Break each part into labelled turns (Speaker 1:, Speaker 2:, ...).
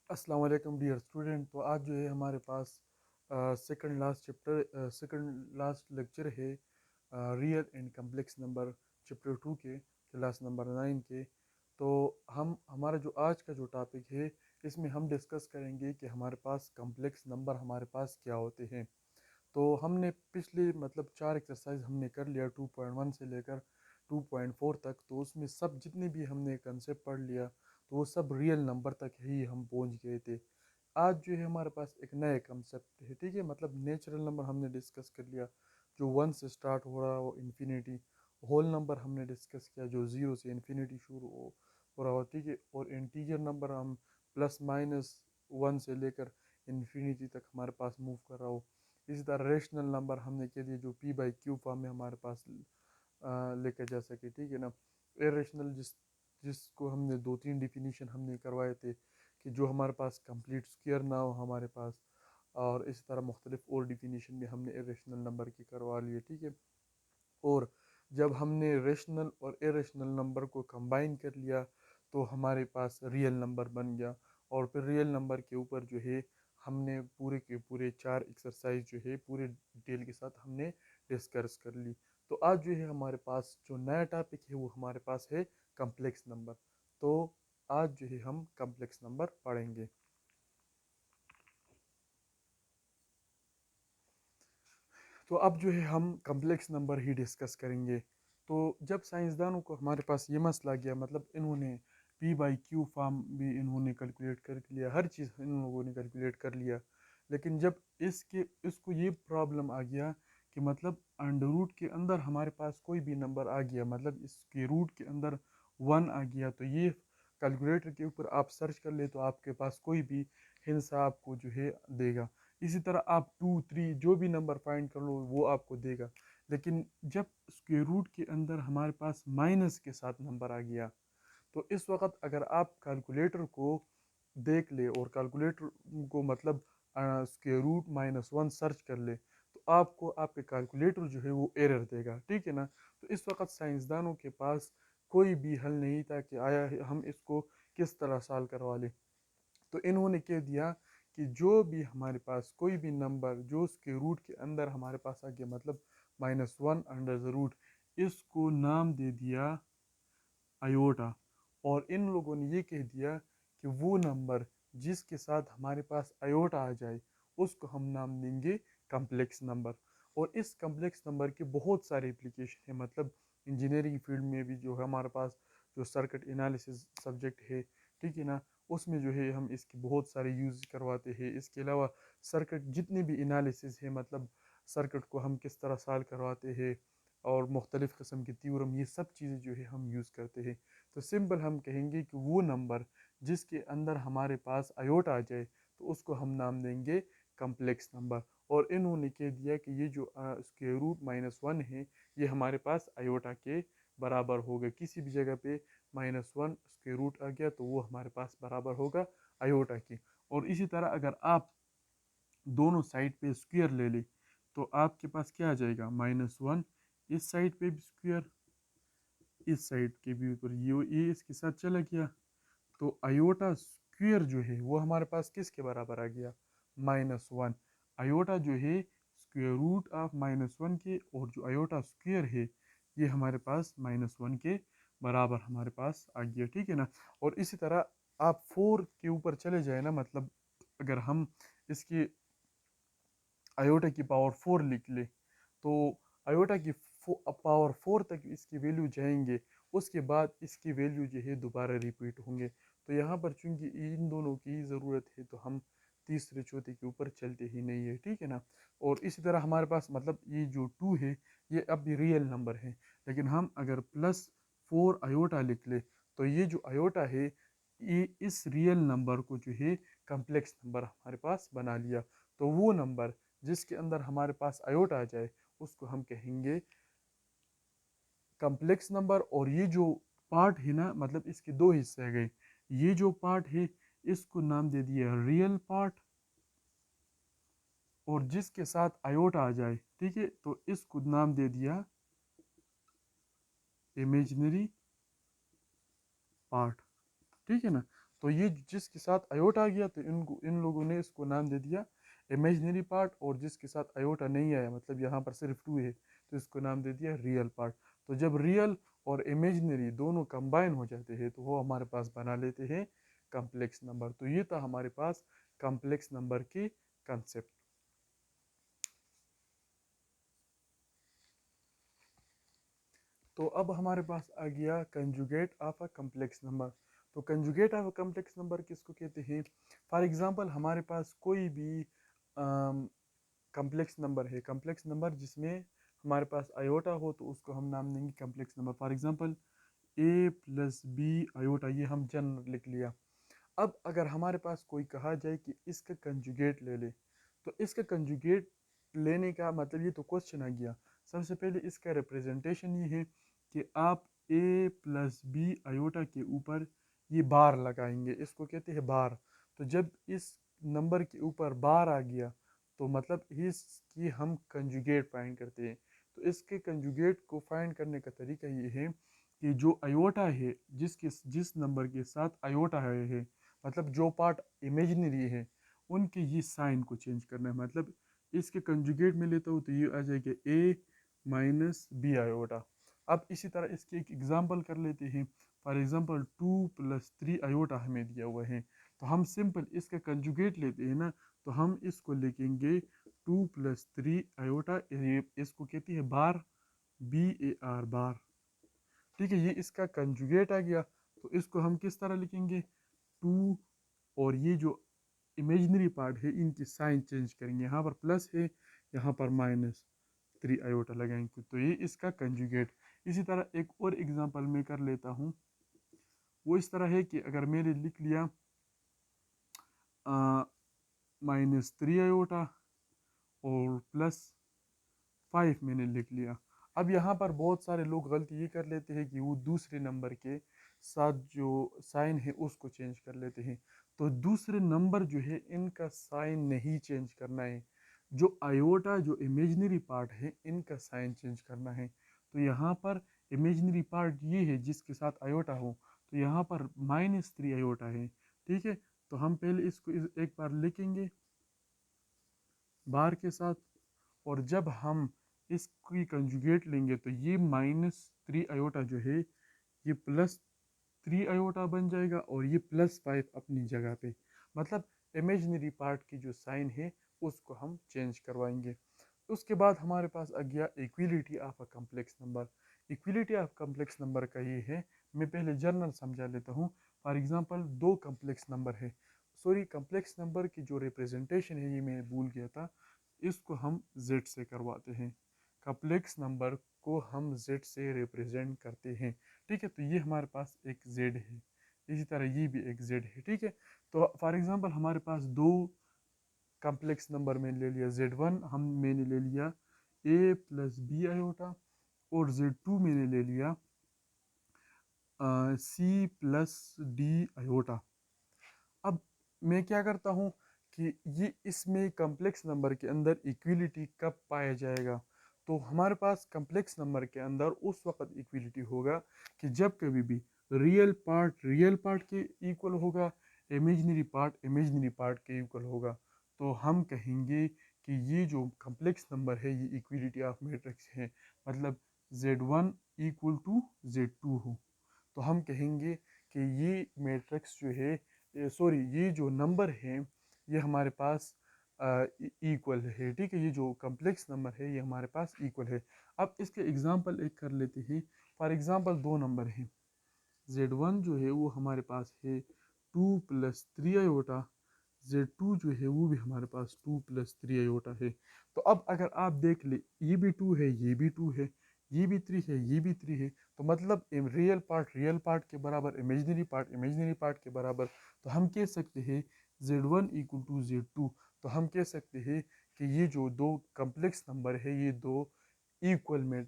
Speaker 1: अस्सलाम वालेकुम dear student. तो आज जो है हमारे पास सेकंड लास्ट लेक्चर है real and complex number chapter 2 के क्लास नंबर 9 के। तो हम हमारा जो आज का जो टॉपिक है इसमें हम डिस्कस करेंगे कि हमारे पास कम्प्लेक्स नंबर हमारे पास क्या होते हैं। तो हमने पिछले मतलब 4 एक्सरसाइज हमने कर लिया 2.1 से लेकर 2.4 तक। तो उसमें सब जितने भी हमने कंसेप्ट पढ़ लिया तो वो सब रियल नंबर तक ही हम पहुंच गए थे। आज जो है हमारे पास एक नया कंसेप्ट है, ठीक है। मतलब नेचुरल नंबर हमने डिस्कस कर लिया जो 1 से स्टार्ट हो रहा है वो इन्फिनिटी। होल नंबर हमने डिस्कस किया जो 0 से इन्फिनिटी शुरू हो रहा हो, ठीक है। और इंटीजर नंबर हम प्लस माइनस 1 से लेकर इन्फिनिटी तक हमारे पास मूव कर रहा हो। इसी तरह रेशनल नंबर हमने के लिए जो पी बाई क्यू फॉर्म में हमारे पास लेकर जा सके, ठीक है ना। इरेशनल जिसको हमने 2-3 डिफिनीशन हमने करवाए थे कि जो हमारे पास कंप्लीट स्क्वायर ना हो हमारे पास। और इस तरह मुख्तलिफ और डिफिनीशन भी हमने इरेशनल नंबर की करवा लिए, ठीक है। और जब हमने रेशनल और इरेशनल नंबर को कंबाइन कर लिया तो हमारे पास रियल नंबर बन गया। और फिर रियल नंबर के ऊपर जो है हमने पूरे के पूरे 4 एक्सरसाइज जो है पूरे डिटेल के साथ हमने डिस्कस कर ली। तो आज जो है हमारे पास जो नया टॉपिक है वो हमारे पास है कम्प्लेक्स नंबर। तो आज जो है हम कम्प्लेक्स नंबर पढ़ेंगे। तो अब जो है हम कम्प्लेक्स नंबर ही डिस्कस करेंगे। तो जब साइंसदानों को हमारे पास ये मसला गया, मतलब इन्होंने पी बाई क्यू फॉर्म भी इन्होंने कैलकुलेट कर लिया, हर चीज़ इन लोगों ने कैलकुलेट कर लिया। लेकिन जब इसको ये प्रॉब्लम आ गया कि मतलब अंडर रूट के अंदर हमारे पास कोई भी नंबर आ गया, मतलब इसके रूट के अंदर 1 आ गया, तो ये कैलकुलेटर के ऊपर आप सर्च कर ले तो आपके पास कोई भी हिंसा आपको जो है देगा। इसी तरह आप 2-3 जो भी नंबर फाइंड कर लो वो आपको देगा। लेकिन जब स्क्वायर रूट के अंदर हमारे पास माइनस के साथ नंबर आ गया तो इस वक्त अगर आप कैलकुलेटर को देख ले और कैलकुलेटर को मतलब स्क्वायर रूट -1 सर्च कर ले तो आपको आपके कैलकुलेटर जो है वो एरर देगा, ठीक है ना। तो इस वक्त साइंसदानों के पास कोई भी हल नहीं था कि आया है हम इसको किस तरह सॉल्व करवा लें। तो इन्होंने कह दिया कि जो भी हमारे पास कोई भी नंबर जो उसके रूट के अंदर हमारे पास आ गया, मतलब -1 अंडर द रूट, इसको नाम दे दिया आयोटा। और इन लोगों ने ये कह दिया कि वो नंबर जिसके साथ हमारे पास आयोटा आ जाए उसको हम नाम देंगे कम्प्लेक्स नंबर। और इस कम्प्लेक्स नंबर के बहुत सारे एप्लीकेशन है, मतलब इंजीनियरिंग फील्ड में भी जो है हमारे पास जो सर्किट एनालिसिस सब्जेक्ट है, ठीक है ना, उसमें जो है हम इसके बहुत सारे यूज़ करवाते हैं। इसके अलावा सर्किट जितने भी एनालिसिस है, मतलब सर्किट को हम किस तरह सॉल्व करवाते हैं और मुख्तलिफ़ किस्म की थ्योरम, ये सब चीज़ें जो है हम यूज़ करते हैं। तो सिंपल हम कहेंगे कि वो नंबर जिसके अंदर हमारे पास आयोटा आ जाए तो उसको हम नाम देंगे कम्प्लेक्स नंबर। और इन्होंने कह दिया कि ये जो स्क्वायर रूट -1 है ये हमारे पास आयोटा के बराबर होगा। किसी भी जगह पे -1 स्क्वायर रूट आ गया तो वो हमारे पास बराबर होगा आयोटा की। और इसी तरह अगर आप दोनों साइड पे स्क्वायर ले लें तो आपके पास क्या आ जाएगा, -1 इस साइड पे भी स्क्वायर, इस साइड के भी ऊपर ये इसके साथ चला गया। तो आयोटा स्क्वायर जो है वो हमारे पास किसके बराबर आ गया, -1। आयोटा जो है स्क्वायर रूट ऑफ -1 के, और जो आयोटा स्क्वायर है ये हमारे पास -1 के बराबर हमारे पास आ गया, ठीक है ना। और इसी तरह आप 4 के ऊपर चले जाए ना, मतलब अगर हम इसकी आयोटा की पावर 4 लिख ले तो आयोटा की पावर 4 तक इसकी वैल्यू जाएंगे, उसके बाद इसकी वैल्यू जो है दोबारा रिपीट होंगे। तो यहाँ पर चूंकि इन दोनों की ज़रूरत है तो हम तीसरे चौथे के ऊपर चलते ही नहीं है, ठीक है ना। और इसी तरह हमारे पास मतलब ये जो 2 है ये अब भी रियल नंबर है, लेकिन हम अगर +4 आयोटा लिख ले तो ये जो आयोटा है ये इस रियल नंबर को जो है कम्प्लेक्स नंबर हमारे पास बना लिया। तो वो नंबर जिसके अंदर हमारे पास आयोटा आ जाए उसको हम कहेंगे कम्प्लेक्स नंबर। और ये जो पार्ट है ना, मतलब इसके दो हिस्से आ गए, ये जो पार्ट है इसको नाम दे दिया रियल पार्ट, और जिसके साथ आयोटा आ जाए, ठीक है, तो इसको नाम दे दिया इमेजिनरी पार्ट, ठीक है ना। तो ये जिसके साथ आयोटा आ गया तो इन लोगों ने इसको नाम दे दिया इमेजिनरी पार्ट, और जिसके साथ आयोटा नहीं आया मतलब यहाँ पर सिर्फ टू है तो इसको नाम दे दिया रियल पार्ट। तो जब रियल और इमेजिनरी दोनों कंबाइन हो जाते हैं तो वो हमारे पास बना लेते हैं कॉम्प्लेक्स नंबर। तो ये था हमारे पास कॉम्प्लेक्स नंबर की कंसेप्ट। तो अब हमारे पास आ गया conjugate of a complex number. तो conjugate of a complex number किसको कहते हैं? फॉर एग्जांपल हमारे पास कोई भी कॉम्प्लेक्स नंबर है, कॉम्प्लेक्स नंबर जिसमें हमारे पास आयोटा हो तो उसको हम नाम देंगे complex number. For example A plus B iota, ये हम जनरल लिख लिया। अब अगर हमारे पास कोई कहा जाए कि इसका कंजुगेट ले ले, तो इसका कंजुगेट लेने का मतलब ये तो क्वेश्चन आ गया। सबसे पहले इसका रिप्रेजेंटेशन ये है कि आप ए प्लस बी आयोटा के ऊपर ये बार लगाएंगे, इसको कहते हैं बार। तो जब इस नंबर के ऊपर बार आ गया तो मतलब इसकी हम कंजुगेट फाइंड करते हैं। तो इसके कंजुगेट को फाइंड करने का तरीका ये है कि जो आयोटा है, जिस नंबर के साथ आयोटा है मतलब जो पार्ट इमेजिनरी है उनके ये साइन को चेंज करना है। मतलब इसके कंजुगेट में लेता हूँ तो ये आ जाएगा ए माइनस बी आयोटा। अब इसी तरह इसके एक एग्जांपल कर लेते हैं। For example two plus three iota हमें दिया हुआ है, तो हम सिंपल इसका कंजुगेट लेते हैं ना, तो हम इसको लिखेंगे टू प्लस थ्री आयोटा, इसको कहती है बार, बी ए आर बार। ठीक है, ये इसका कंजुगेट आ गया। तो इसको हम किस तरह लिखेंगे? टू और ये जो इमेजिनरी पार्ट है इनकी साइन चेंज करेंगे, यहाँ पर प्लस है यहाँ पर माइनस थ्री आयोटा लगाएंगे, तो ये इसका कंजुगेट। इसी तरह एक और एग्जांपल मैं कर लेता हूँ। वो इस तरह है कि अगर मैंने लिख लिया माइनस थ्री आयोटा और प्लस फाइव मैंने लिख लिया। अब यहाँ पर बहुत सारे लोग गलती ये कर लेते हैं कि वो दूसरे नंबर के साथ जो साइन है उसको चेंज कर लेते हैं। तो दूसरे नंबर जो है इनका साइन नहीं चेंज करना है, जो आयोटा जो इमेजिनरी पार्ट है इनका साइन चेंज करना है। तो यहाँ पर इमेजिनरी पार्ट ये है जिसके साथ आयोटा हो, तो यहाँ पर माइनस थ्री आयोटा है। ठीक है, तो हम पहले इसको एक बार लिखेंगे बार के साथ, और जब हम इसकी कंजुगेट लेंगे तो ये माइनस थ्री आयोटा जो है ये प्लस थ्री आयोटा बन जाएगा और ये प्लस फाइव अपनी जगह पे। मतलब इमेजिनरी पार्ट की जो साइन है उसको हम चेंज करवाएंगे। उसके बाद हमारे पास आ गया equality of a complex number. Equality of complex number का ये है, मैं पहले जनरल समझा लेता हूँ। फॉर एग्जांपल दो कॉम्प्लेक्स नंबर है, सॉरी कॉम्प्लेक्स नंबर की जो रिप्रेजेंटेशन है ये मैं भूल गया था, इसको हम z से करवाते हैं। कॉम्प्लेक्स नंबर को हम z से रिप्रेजेंट करते हैं। ठीक है, तो ये हमारे पास एक z है, इसी तरह ये भी एक z है। ठीक है, तो फॉर एग्जांपल हमारे पास दो कॉम्प्लेक्स नंबर में ले लिया z1, मैंने ले लिया a प्लस बी आयोटा, और z2 मैंने ले लिया c प्लस डी आयोटा। अब मैं क्या करता हूँ कि ये इसमें कॉम्प्लेक्स नंबर के अंदर इक्विलिटी कब पाया जाएगा? तो हमारे पास कॉम्प्लेक्स नंबर के अंदर उस वक्त इक्विलिटी होगा कि जब कभी भी रियल पार्ट के इक्वल होगा, इमेजिनरी पार्ट के इक्वल होगा, तो हम कहेंगे कि ये जो कॉम्प्लेक्स नंबर है ये इक्विलिटी ऑफ मैट्रिक्स है। मतलब z1 इक्वल टू z2 हो, तो हम कहेंगे कि ये मैट्रिक्स जो है, सॉरी ये जो नंबर है ये हमारे पास इक्वल है। ठीक है, ये जो कॉम्प्लेक्स नंबर है ये हमारे पास इक्वल है। अब इसके एग्जांपल एक कर लेते हैं। फॉर एग्जांपल दो नंबर हैं, z1 जो है वो हमारे पास है two plus three iota, z2 जो है वो भी हमारे पास टू प्लस थ्री आयोटा है। तो अब अगर आप देख ले, ये भी टू है, ये भी टू है, ये भी थ्री है, ये भी थ्री है, तो मतलब रियल पार्ट के बराबर, इमेजिनरी पार्ट के बराबर। तो हम कह सकते हैं z1 इक्वल टू z2। तो हम कह सकते हैं कि ये जो दो कॉम्प्लेक्स नंबर है ये दो इक्वल में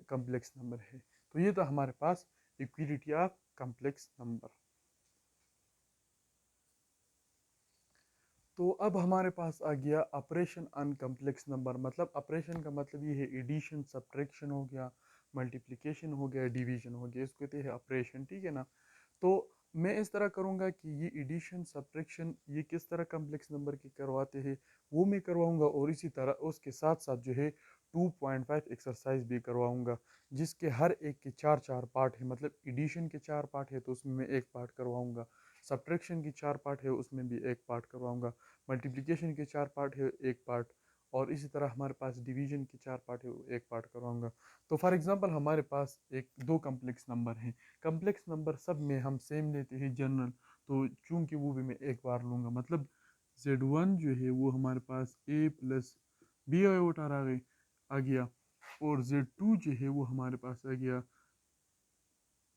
Speaker 1: कॉम्प्लेक्स नंबर है। तो ये तो हमारे पास इक्विलिटी ऑफ कॉम्प्लेक्स नंबर। तो अब हमारे पास आ गया ऑपरेशन ऑन कॉम्प्लेक्स नंबर। मतलब ऑपरेशन का मतलब ये है एडिशन, सब्ट्रैक्शन हो गया, मल्टीप्लिकेशन हो गया, डिवीजन हो गया, इसको कहते हैं ऑपरेशन। ठीक है ना, तो मैं इस तरह करूँगा कि ये एडिशन सब्ट्रैक्शन ये किस तरह कम्प्लेक्स नंबर की करवाते हैं वो मैं करवाऊँगा, और इसी तरह उसके साथ साथ जो है 2.5 एक्सरसाइज भी करवाऊँगा, जिसके हर एक के चार चार पार्ट है। मतलब एडिशन के चार पार्ट है तो उसमें मैं एक पार्ट करवाऊँगा, सब्ट्रैक्शन की चार पार्ट है उसमें भी एक पार्ट करवाऊँगा, मल्टीप्लिकेशन के चार पार्ट है एक पार्ट, और इसी तरह हमारे पास डिवीजन के चार पार्ट है एक पार्ट करवाऊँगा। तो फॉर एग्ज़ाम्पल हमारे पास एक दो कम्प्लेक्स नंबर हैं, कम्प्लेक्स नंबर सब में हम सेम लेते हैं जनरल, तो चूंकि वो भी मैं एक बार लूँगा, मतलब Z1 जो है वो हमारे पास a प्लस बी आयोटा आ गया, और Z2 जो है वो हमारे पास आ गया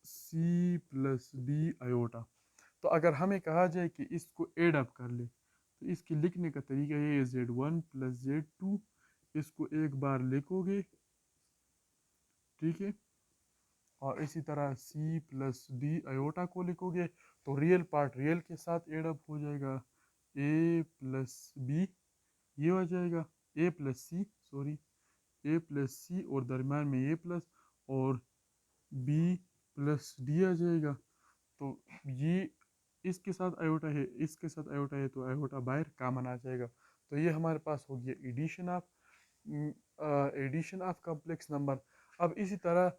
Speaker 1: c प्लस डी आयोटा। तो अगर हमें कहा जाए कि इसको एड अप कर ले तो इसके लिखने का तरीका ये है Z1 प्लस Z2, इसको एक बार लिखोगे, ठीक है, और इसी तरह c प्लस डी आयोटा को लिखोगे तो रियल पार्ट रियल के साथ एड अप हो जाएगा, a प्लस बी ये हो जाएगा, a plus C sorry a plus C, और दरम्यान में a प्लस, और b प्लस डी आ जाएगा। तो ये इसके साथ आयोटा है, इसके साथ आयोटा है, तो आयोटा बाहर कामन आ जाएगा। तो ये हमारे पास हो गया एडिशन ऑफ कॉम्प्लेक्स नंबर। अब इसी तरह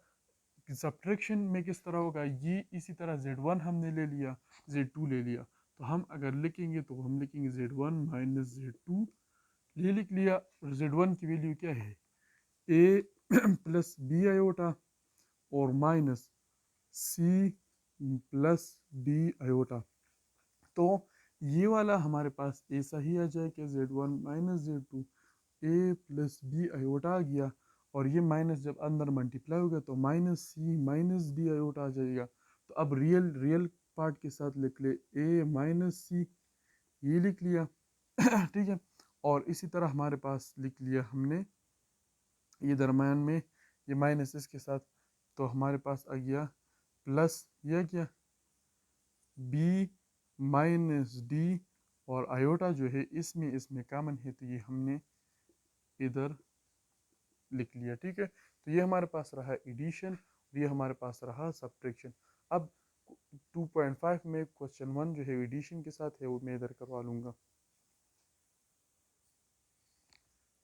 Speaker 1: सब्ट्रैक्शन में किस तरह होगा, ये इसी तरह Z1 हमने ले लिया, Z2 ले लिया, तो हम अगर लिखेंगे तो हम लिखेंगे Z1 माइनस Z2, ये लिख लिया। Z1 की वैल्यू क्या है, a प्लस बी आयोटा, और minus c plus D iota. तो ये वाला हमारे पास ऐसा ही आ जाए कि Z1 minus Z2 a plus B iota आ गया, और ये माइनस जब अंदर मल्टीप्लाई होगा तो minus C minus D iota आ जाएगा। तो अब रियल रियल पार्ट के साथ लिख ले a माइनस सी, ये लिख लिया ठीक है, और इसी तरह हमारे पास लिख लिया हमने ये दरम्यान में ये माइनस इसके साथ, तो हमारे पास आ गया प्लस यह क्या b माइनस डी, और आयोटा जो है इसमें कॉमन है तो ये हमने इधर लिख लिया, ठीक है। तो ये हमारे पास रहा एडिशन, और ये हमारे पास रहा सब्ट्रैक्शन। अब 2.5 में क्वेश्चन 1 जो है एडिशन के साथ है वो मैं इधर करवा लूँगा।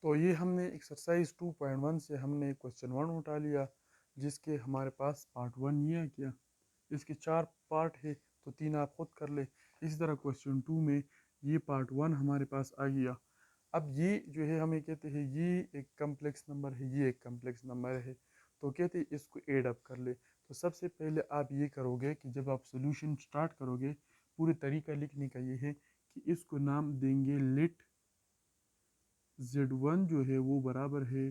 Speaker 1: तो ये हमने एक्सरसाइज 2.1 से हमने क्वेश्चन 1 उठा लिया, जिसके हमारे पास पार्ट 1 ये है क्या, इसके चार पार्ट है तो तीन आप खुद कर ले। इसी तरह क्वेश्चन 2 में ये पार्ट 1 हमारे पास आ गया। अब ये जो है हमें कहते हैं ये एक कम्प्लेक्स नंबर है, ये एक कम्प्लेक्स नंबर है, तो कहते हैं इसको एड अप कर ले। तो सबसे पहले आप ये करोगे कि जब आप सोल्यूशन स्टार्ट करोगे, पूरे तरीका लिखने का ये है कि इसको नाम देंगे लेट Z1 जो है वो बराबर है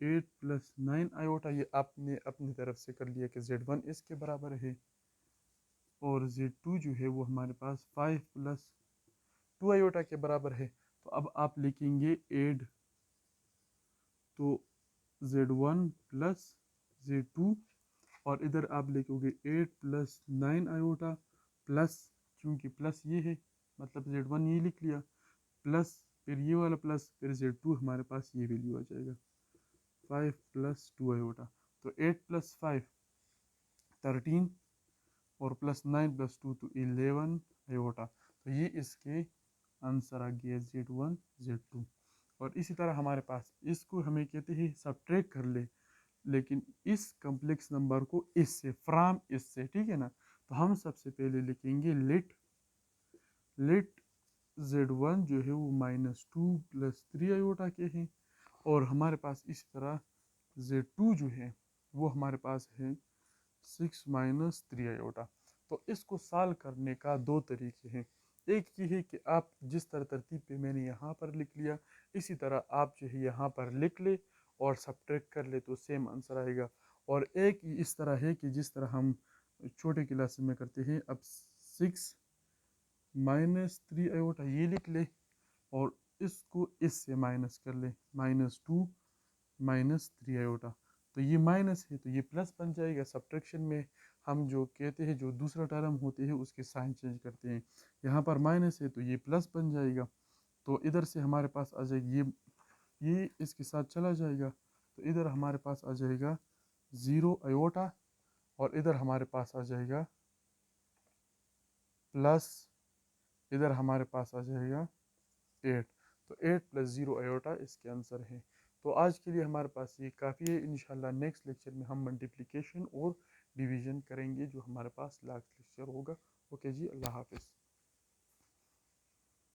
Speaker 1: 8 प्लस 9 आयोटा, ये आपने अपनी तरफ से कर लिया कि Z1 इसके बराबर है, और Z2 जो है वो हमारे पास 5 प्लस 2 आयोटा के बराबर है। तो अब आप लिखेंगे एड, तो Z1 प्लस Z2, और इधर आप लिखोगे 8 प्लस 9 आयोटा प्लस, क्योंकि प्लस ये है मतलब Z1 ये लिख लिया, प्लस फिर ये वाला प्लस, फिर Z2 हमारे पास ये वैल्यू आ जाएगा 5 प्लस 2 आयोटा। तो 8 प्लस 5 13, और प्लस 9 प्लस 2 तो 11 आयोटा। तो ये इसके आंसर आ गया Z1 Z2। और इसी तरह हमारे पास इसको हमें कहते हैं सब्ट्रैक्ट कर ले, लेकिन इस कम्प्लेक्स नंबर को इससे फ्रॉम इससे, ठीक है ना। तो हम सबसे पहले लिखेंगे लेट Z1 जो है वो -2 प्लस 3 आयोटा के हैं, और हमारे पास इसी तरह Z2 जो है वो हमारे पास है 6 माइनस 3 आयोटा। तो इसको सॉल्व करने का दो तरीके हैं। एक ये है कि आप जिस तरतीब पे मैंने यहाँ पर लिख लिया इसी तरह आप जो है यहाँ पर लिख ले और सब्ट्रैक्ट कर ले तो सेम आंसर आएगा। और एक इस तरह है कि जिस तरह हम छोटे क्लास में करते हैं, अब 6 माइनस 3 आयोटा ये लिख ले और इसको इससे माइनस कर ले, -2 -3 आयोटा। तो ये माइनस है तो ये प्लस बन जाएगा। सब्ट्रैक्शन में हम जो कहते हैं जो दूसरा टर्म होते हैं उसके साइन चेंज करते हैं। यहाँ पर माइनस है तो ये प्लस बन जाएगा। तो इधर से हमारे पास आ जाएगी ये इसके साथ चला जाएगा, तो इधर हमारे पास आ जाएगा 0 आयोटा, और इधर हमारे पास आ जाएगा प्लस इधर हमारे पास आ जाएगा 8। तो 8 + 0 आयोटा इसके आंसर है। तो आज के लिए हमारे पास ये काफ़ी है। इंशाल्लाह नेक्स्ट लेक्चर में हम मल्टीप्लिकेशन और डिवीज़न करेंगे जो हमारे पास लास्ट लेक्चर होगा। ओके जी, अल्लाह हाफिज़।